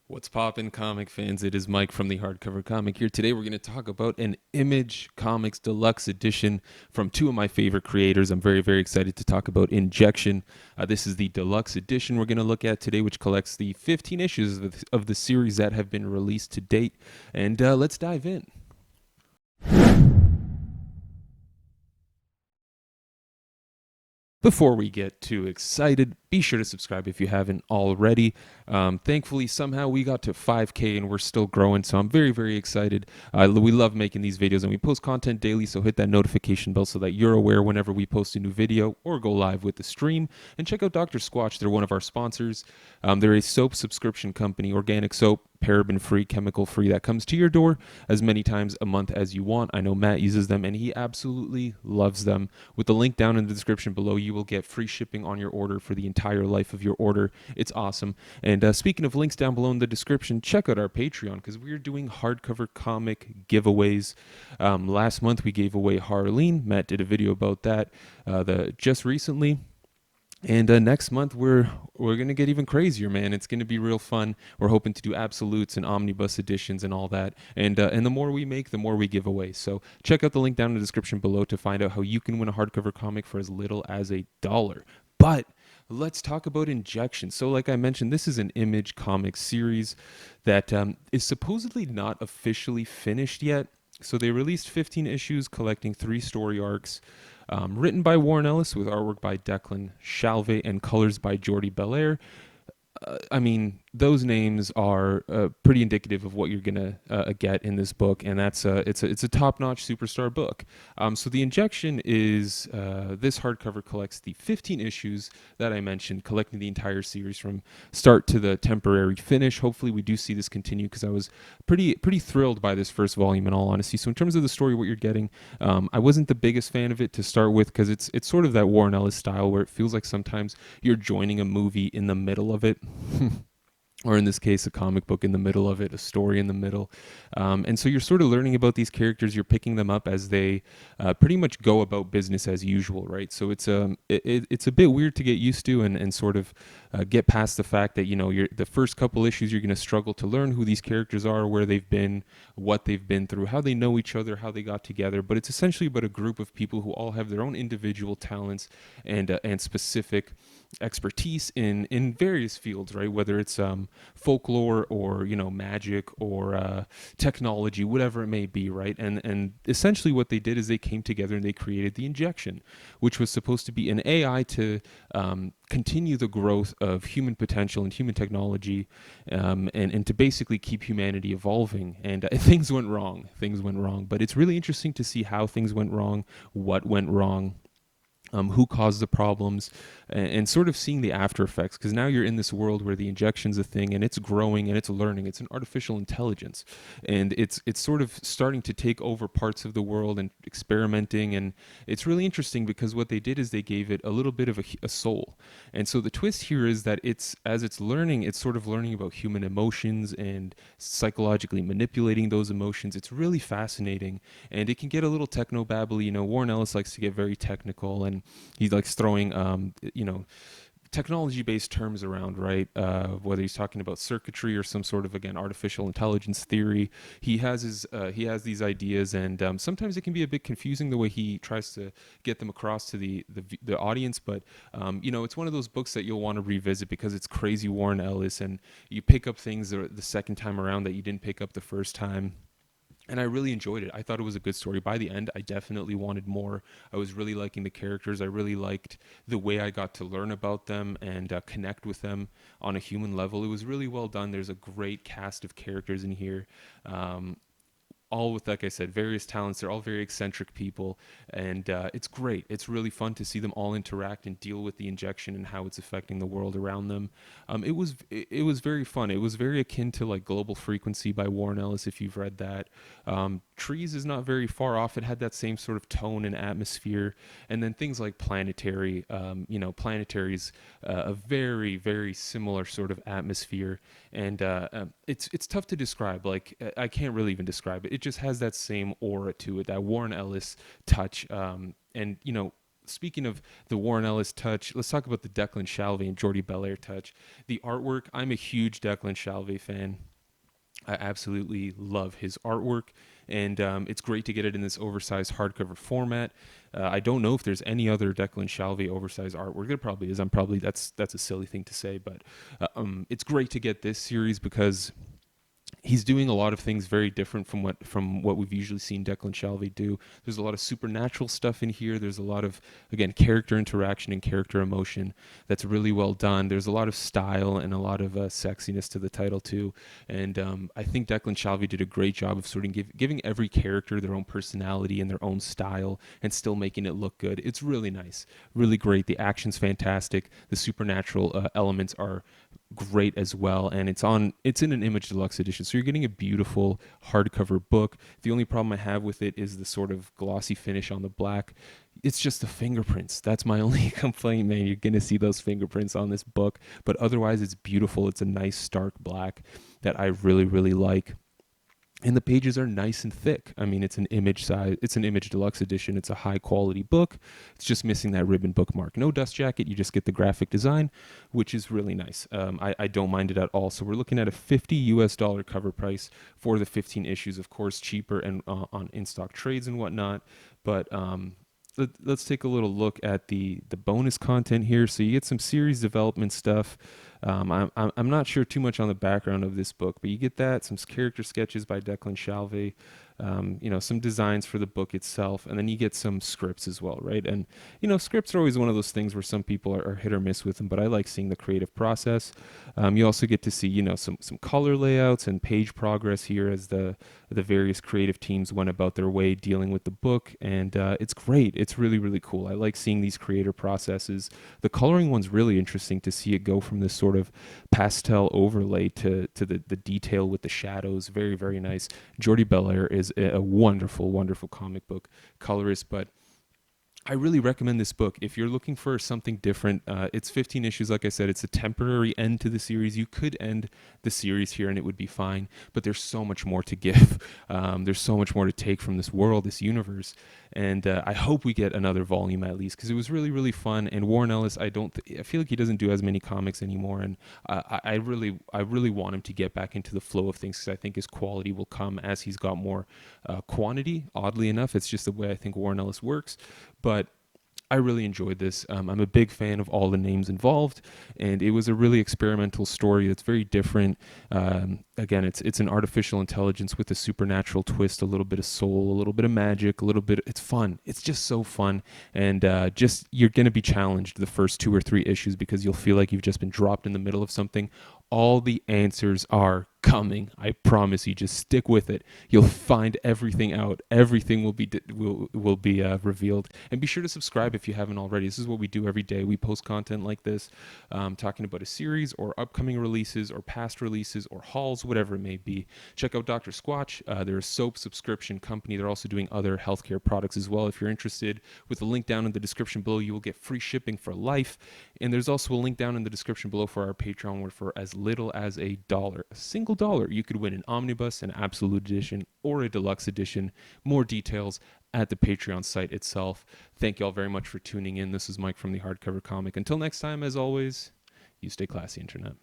What's poppin', comic fans? It is Mike from the Hardcover Comic here. Today we're going to talk about an Image Comics Deluxe edition from two of my favorite creators. I'm very, very excited to talk about Injection. This is the Deluxe edition we're going to look at today, which collects the 15 issues of the series that have been released to date. And let's dive in. Before we get too excited, be sure to subscribe if you haven't already. Thankfully, somehow we got to 5K and we're still growing, so I'm very, very excited. We love making these videos and we post content daily, so hit that notification bell so that you're aware whenever we post a new video or go live with the stream. And check out Dr. Squatch, they're one of our sponsors. They're a soap subscription company, organic soap, paraben free, chemical free, that comes to your door as many times a month as you want. I know Matt uses them and he absolutely loves them. With the link down in the description below, you will get free shipping on your order for the entire life of your order. It's awesome. And speaking of links down below in the description, check out our Patreon because we're doing hardcover comic giveaways. Last month we gave away Harleen. Matt did a video about that just recently. And next month we're gonna get even crazier, man. It's gonna be real fun. We're hoping to do absolutes and omnibus editions and all that. And the more we make, the more we give away. So check out the link down in the description below to find out how you can win a hardcover comic for as little as $1. But let's talk about Injection. So, like I mentioned, this is an Image comic series that is supposedly not officially finished yet. So they released 15 issues collecting 3 story arcs. Written by Warren Ellis with artwork by Declan Shalvey and colors by Jordi Belair. I mean, those names are pretty indicative of what you're gonna get in this book, and it's a top-notch superstar book. So the Injection is this hardcover collects the 15 issues that I mentioned, collecting the entire series from start to the temporary finish. Hopefully, we do see this continue because I was pretty thrilled by this first volume, in all honesty. So in terms of the story, what you're getting, I wasn't the biggest fan of it to start with because it's sort of that Warren Ellis style where it feels like sometimes you're joining a movie in the middle of it. Or in this case, a comic book in the middle of it, a story in the middle. And so you're sort of learning about these characters. You're picking them up as they pretty much go about business as usual, right? So it's a bit weird to get used to and sort of get past the fact that, you're the first couple issues, you're going to struggle to learn who these characters are, where they've been, what they've been through, how they know each other, how they got together. But it's essentially about a group of people who all have their own individual talents and specific expertise in various fields, right? Whether it's folklore or magic or technology, whatever it may be, right? And essentially what they did is they came together and they created the Injection, which was supposed to be an AI to continue the growth of human potential and human technology, and to basically keep humanity evolving. And things went wrong. Things went wrong. But it's really interesting to see how things went wrong, what went wrong, who caused the problems, and sort of seeing the after effects, because now you're in this world where the Injection's a thing and it's growing and it's learning. It's an artificial intelligence, and it's sort of starting to take over parts of the world and experimenting. And it's really interesting because what they did is they gave it a little bit of a soul. And so the twist here is that as it's learning, it's sort of learning about human emotions and psychologically manipulating those emotions. It's really fascinating, and it can get a little techno babbly. Warren Ellis likes to get very technical, and he likes throwing technology based terms around, right? Whether he's talking about circuitry or some sort of, again, artificial intelligence theory. He has these ideas, and sometimes it can be a bit confusing the way he tries to get them across to the audience. But it's one of those books that you'll want to revisit because it's crazy Warren Ellis, and you pick up things the second time around that you didn't pick up the first time. And I really enjoyed it. I thought it was a good story. By the end, I definitely wanted more. I was really liking the characters. I really liked the way I got to learn about them and connect with them on a human level. It was really well done. There's a great cast of characters in here. All with, like I said, various talents. They're all very eccentric people, and it's great. It's really fun to see them all interact and deal with the Injection and how it's affecting the world around them. It was very fun. It was very akin to like Global Frequency by Warren Ellis, if you've read that. Trees is not very far off. It had that same sort of tone and atmosphere, and then things like Planetary. Planetary's a very, very similar sort of atmosphere, and it's tough to describe. Like, I can't really even describe it. It just has that same aura to it, that Warren Ellis touch. And speaking of the Warren Ellis touch, let's talk about the Declan Shalvey and Jordi Belair touch. The artwork, I'm a huge Declan Shalvey fan. I absolutely love his artwork, and it's great to get it in this oversized hardcover format. I don't know if there's any other Declan Shalvey oversized artwork. There probably is. That's a silly thing to say, but it's great to get this series because he's doing a lot of things very different from what we've usually seen Declan Shalvey do. There's a lot of supernatural stuff in here. There's a lot of, again, character interaction and character emotion that's really well done. There's a lot of style and a lot of sexiness to the title too. And I think Declan Shalvey did a great job of sort of giving every character their own personality and their own style and still making it look good. It's really nice, really great. The action's fantastic. The supernatural elements are great as well, and it's in an Image Deluxe edition, so you're getting a beautiful hardcover book. The only problem I have with it is the sort of glossy finish on the black. It's just the fingerprints. That's my only complaint, man. You're gonna see those fingerprints on this book, but otherwise it's beautiful. It's a nice stark black that I really, really like. And the pages are nice and thick. I mean, it's an Image Deluxe edition. It's a high quality book. It's just missing that ribbon bookmark. No dust jacket. You just get the graphic design, which is really nice. I don't mind it at all. So we're looking at a $50 cover price for the 15 issues. Of course, cheaper and on in stock trades and whatnot. But let's take a little look at the bonus content here. So you get some series development stuff. I'm not sure too much on the background of this book, but you get that, some character sketches by Declan Shalvey, some designs for the book itself, and then you get some scripts as well, right? And, scripts are always one of those things where some people are hit or miss with them, but I like seeing the creative process. You also get to see, some color layouts and page progress here as the various creative teams went about their way dealing with the book, and it's great. It's really, really cool. I like seeing these creator processes. The coloring one's really interesting to see it go from this sort of pastel overlay to the detail with the shadows. Very, very nice. Jordi Belair is a wonderful, wonderful comic book colorist, but I really recommend this book if you're looking for something different. It's 15 issues. Like I said, it's a temporary end to the series. You could end the series here and it would be fine, but there's so much more to give. There's so much more to take from this world, this universe. And I hope we get another volume at least, because it was really, really fun. And Warren Ellis, I feel like he doesn't do as many comics anymore. And I really want him to get back into the flow of things, because I think his quality will come as he's got more quantity. Oddly enough, it's just the way I think Warren Ellis works. But I really enjoyed this. I'm a big fan of all the names involved, and it was a really experimental story that's very different. Again, it's an artificial intelligence with a supernatural twist, a little bit of soul, a little bit of magic, it's fun. It's just so fun, and you're going to be challenged the first 2 or 3 issues, because you'll feel like you've just been dropped in the middle of something. All the answers are coming. I promise you. Just stick with it. You'll find everything out. Everything will be revealed. And be sure to subscribe if you haven't already. This is what we do every day. We post content like this, talking about a series or upcoming releases or past releases or hauls, whatever it may be. Check out Dr. Squatch. They're a soap subscription company. They're also doing other healthcare products as well. If you're interested, with the link down in the description below, you will get free shipping for life. And there's also a link down in the description below for our Patreon, where for as little as $1, a single dollar, you could win an omnibus, an absolute edition, or a deluxe edition. More details at the Patreon site itself. Thank you all very much for tuning in. This is Mike from the Hardcover Comic. Until next time, as always, you stay classy, Internet.